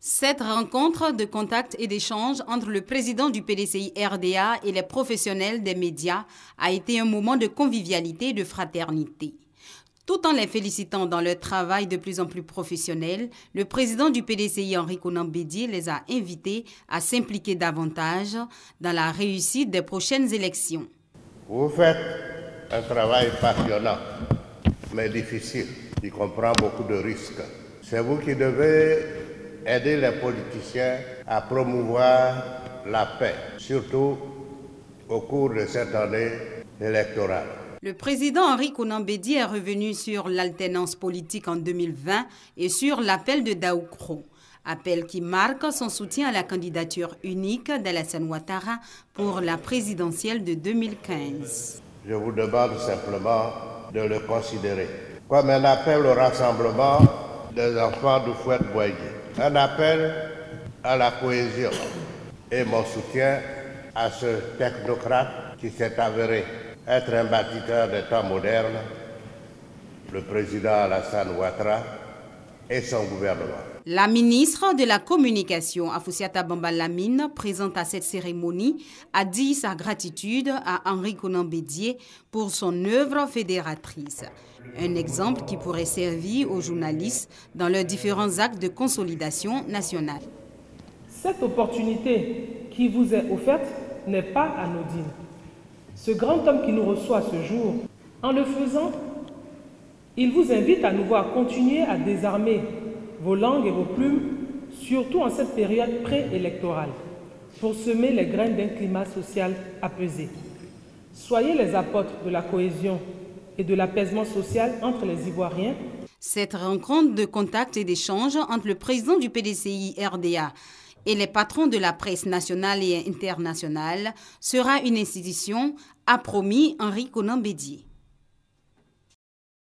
Cette rencontre de contact et d'échange entre le président du PDCI RDA et les professionnels des médias a été un moment de convivialité et de fraternité. Tout en les félicitant dans leur travail de plus en plus professionnel, le président du PDCI, Henri Konan Bédié, les a invités à s'impliquer davantage dans la réussite des prochaines élections. Vous faites un travail passionnant, mais difficile, qui comprend beaucoup de risques. C'est vous qui devez aider les politiciens à promouvoir la paix, surtout au cours de cette année électorale. Le président Henri Konan Bédié est revenu sur l'alternance politique en 2020 et sur l'appel de Daoukro. Appel qui marque son soutien à la candidature unique d'Alassane Ouattara pour la présidentielle de 2015. Je vous demande simplement de le considérer comme un appel au rassemblement des enfants d'Oufouette-Boigny, un appel à la cohésion et mon soutien à ce technocrate qui s'est avéré être un bâtisseur des temps modernes, le président Alassane Ouattara et son gouvernement. La ministre de la Communication, Afoussiata Bamba Lamine, présente à cette cérémonie, a dit sa gratitude à Henri Konan Bédié pour son œuvre fédératrice. Un exemple qui pourrait servir aux journalistes dans leurs différents actes de consolidation nationale. Cette opportunité qui vous est offerte n'est pas anodine. Ce grand homme qui nous reçoit ce jour, en le faisant, il vous invite à nouveau à continuer à désarmer vos langues et vos plumes, surtout en cette période préélectorale, pour semer les graines d'un climat social apaisé. Soyez les apôtres de la cohésion et de l'apaisement social entre les Ivoiriens. Cette rencontre de contact et d'échange entre le président du PDCI RDA et les patrons de la presse nationale et internationale sera une institution, a promis Henri Konan Bédié.